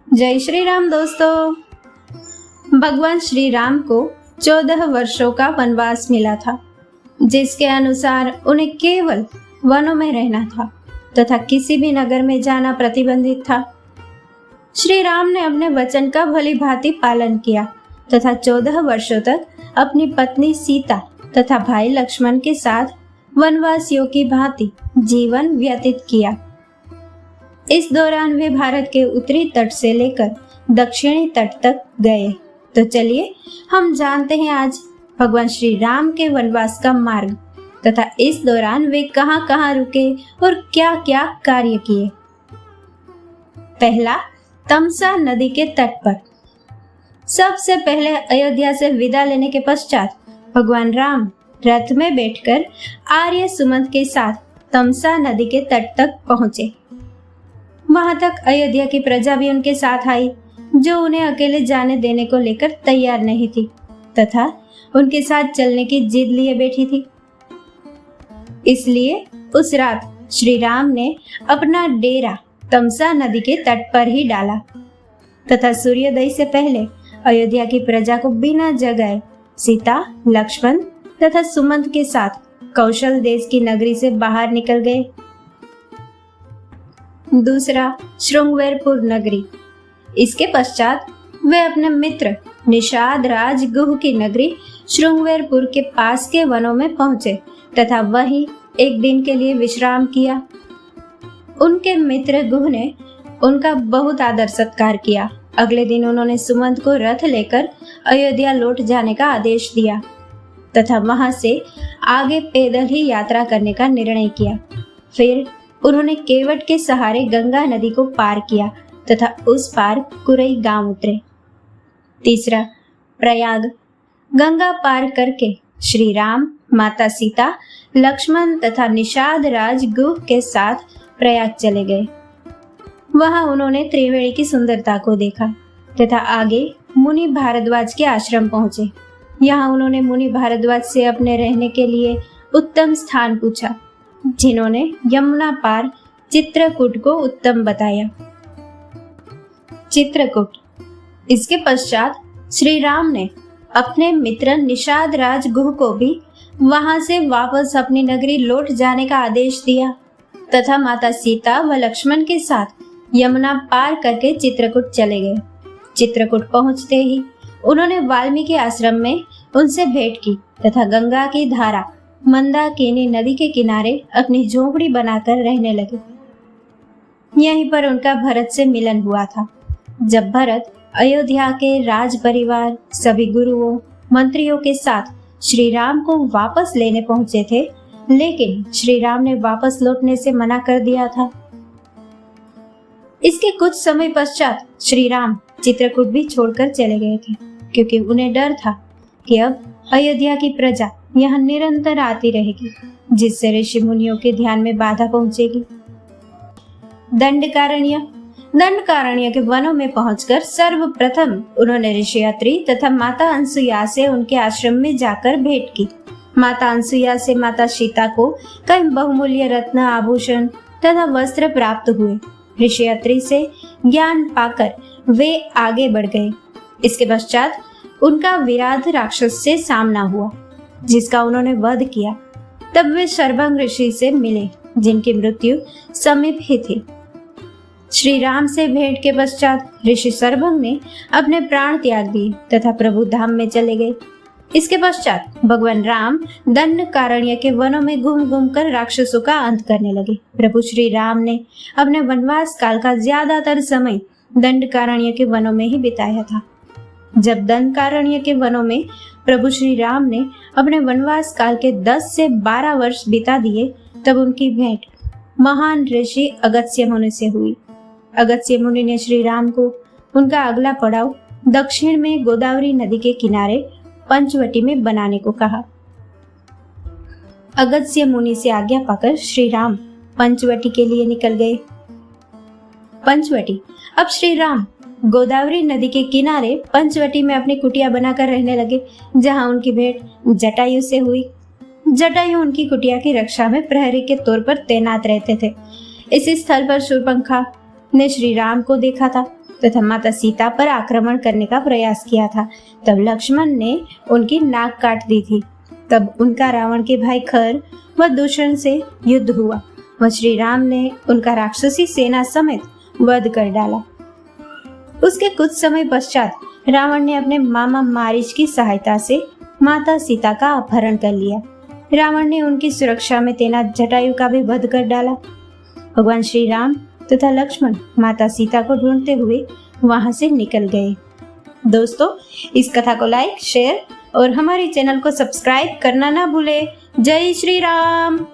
जय श्री राम दोस्तों। भगवान श्री राम को 14 वर्षों का वनवास मिला था, जिसके अनुसार उन्हें केवल वनों में रहना था तथा किसी भी नगर में जाना प्रतिबंधित था। श्री राम ने अपने वचन का भली भांति पालन किया तथा 14 वर्षों तक अपनी पत्नी सीता तथा भाई लक्ष्मण के साथ वनवासियों की भांति जीवन व्यतीत किया। इस दौरान वे भारत के उत्तरी तट से लेकर दक्षिणी तट तक गए। तो चलिए हम जानते हैं आज भगवान श्री राम के वनवास का मार्ग तथा इस दौरान वे कहां कहां रुके और क्या क्या कार्य किए। पहला, तमसा नदी के तट पर। सबसे पहले अयोध्या से विदा लेने के पश्चात भगवान राम रथ में बैठकर आर्य सुमंत के साथ तमसा नदी के तट तक पहुंचे। वहां तक अयोध्या की प्रजा भी उनके साथ आई, जो उन्हें अकेले जाने देने को लेकर तैयार नहीं थी तथा उनके साथ चलने की जिद लिए बैठी थी। इसलिए उस रात श्री राम ने अपना डेरा तमसा नदी के तट पर ही डाला तथा सूर्योदय से पहले अयोध्या की प्रजा को बिना जगाए सीता, लक्ष्मण तथा सुमंत के साथ कौशल देश की नगरी से बाहर निकल गए। दूसरा, श्रृंगवेरपुर नगरी। इसके पश्चात वे अपने मित्र निषाद राज गुह की नगरी श्रृंगवेरपुर के पास के वनों में पहुंचे तथा वहीं एक दिन के लिए विश्राम किया। उनके मित्र गुह ने उनका बहुत आदर सत्कार किया। अगले दिन उन्होंने सुमंत को रथ लेकर अयोध्या लौट जाने का आदेश दिया तथा वहां से आगे पैदल ही यात्रा करने का निर्णय किया। फिर उन्होंने केवट के सहारे गंगा नदी को पार किया तथा उस पार कुरई गांव उतरे। तीसरा, प्रयाग। गंगा पार करके श्री राम, माता सीता, लक्ष्मण तथा निषाद राज गुह के साथ प्रयाग चले गए। वहां उन्होंने त्रिवेणी की सुंदरता को देखा तथा आगे मुनि भारद्वाज के आश्रम पहुंचे। यहाँ उन्होंने मुनि भारद्वाज से अपने रहने के लिए उत्तम स्थान पूछा, जिन्होंने यमुना पार चित्रकूट को उत्तम बताया। चित्रकूट। इसके पश्चात श्री राम ने अपने मित्र निषाद राज गुह को भी वहां से वापस अपनी नगरी लौट जाने का आदेश दिया तथा माता सीता व लक्ष्मण के साथ यमुना पार करके चित्रकूट चले गए। चित्रकूट पहुंचते ही उन्होंने वाल्मीकि आश्रम में उनसे भेंट की तथा गंगा की धारा मंदाकिनी नदी के किनारे अपनी झोपड़ी बनाकर रहने लगे। यहीं पर उनका भरत से मिलन हुआ था। जब भरत अयोध्या के राज परिवार, सभी गुरुओं, मंत्रियों के साथ श्री राम को वापस लेने पहुंचे थे, लेकिन श्री राम ने वापस लौटने से मना कर दिया था। इसके कुछ समय पश्चात श्री राम चित्रकूट भी छोड़कर चले गए थे, क्योंकि उन्हें डर था कि अब अयोध्या की प्रजा यहाँ निरंतर आती रहेगी, जिससे ऋषि मुनियों के ध्यान में बाधा पहुंचेगी। दंडकारण्य। दंडकारण्य के वनों में पहुंचकर सर्वप्रथम उन्होंने ऋषि अत्रि तथा माता अनसुया से उनके आश्रम में जाकर भेंट की। माता अनसुया से माता सीता को कई बहुमूल्य रत्न, आभूषण तथा वस्त्र प्राप्त हुए। ऋषि अत्रि से ज्ञान पाकर वे आगे बढ़ गए। इसके पश्चात उनका विराध राक्षस से सामना हुआ, जिसका उन्होंने वध किया। तब वे सर्वंग ऋषि से मिले, जिनकी मृत्यु समीप ही थी। श्री राम से भेंट के पश्चात ऋषि सर्वंग ने अपने प्राण त्याग दिए तथा प्रभु धाम में चले गए। इसके पश्चात भगवान राम दंडकारण्य के वनों में घूम घूम कर राक्षसों का अंत करने लगे। प्रभु श्री राम ने अपने वनवास काल का ज्यादातर समय दंडकारण्य के वनों में ही बिताया था। जब दंडकारण्य के वनों में प्रभु श्री राम ने अपने वनवास काल के 10 से 12 वर्ष बिता दिए, तब उनकी भेंट महान ऋषि अगस्त्य मुनि से हुई। अगस्त्य मुनि ने श्री राम को उनका अगला पड़ाव दक्षिण में गोदावरी नदी के किनारे पंचवटी में बनाने को कहा। अगस्त्य मुनि से आज्ञा पाकर श्री राम पंचवटी के लिए निकल गए। पंचवटी। अब श्री राम गोदावरी नदी के किनारे पंचवटी में अपनी कुटिया बनाकर रहने लगे, जहां उनकी भेंट जटायु से हुई। जटायु उनकी कुटिया की रक्षा में प्रहरी के तौर पर तैनात रहते थे। इसी स्थल पर शूर्पणखा ने श्री राम को देखा था तथा माता सीता पर आक्रमण करने का प्रयास किया था, तब लक्ष्मण ने उनकी नाक काट दी थी। तब उनका रावण के भाई खर व दूषण से युद्ध हुआ व श्री राम ने उनका राक्षसी सेना समेत वध कर डाला। उसके कुछ समय पश्चात रावण ने अपने मामा मारीच की सहायता से माता सीता का अपहरण कर लिया। रावण ने उनकी सुरक्षा में तैनात जटायु का भी वध कर डाला। भगवान श्री राम तथा लक्ष्मण माता सीता को ढूंढते हुए वहां से निकल गए। दोस्तों, इस कथा को लाइक, शेयर और हमारे चैनल को सब्सक्राइब करना ना भूले। जय श्री राम।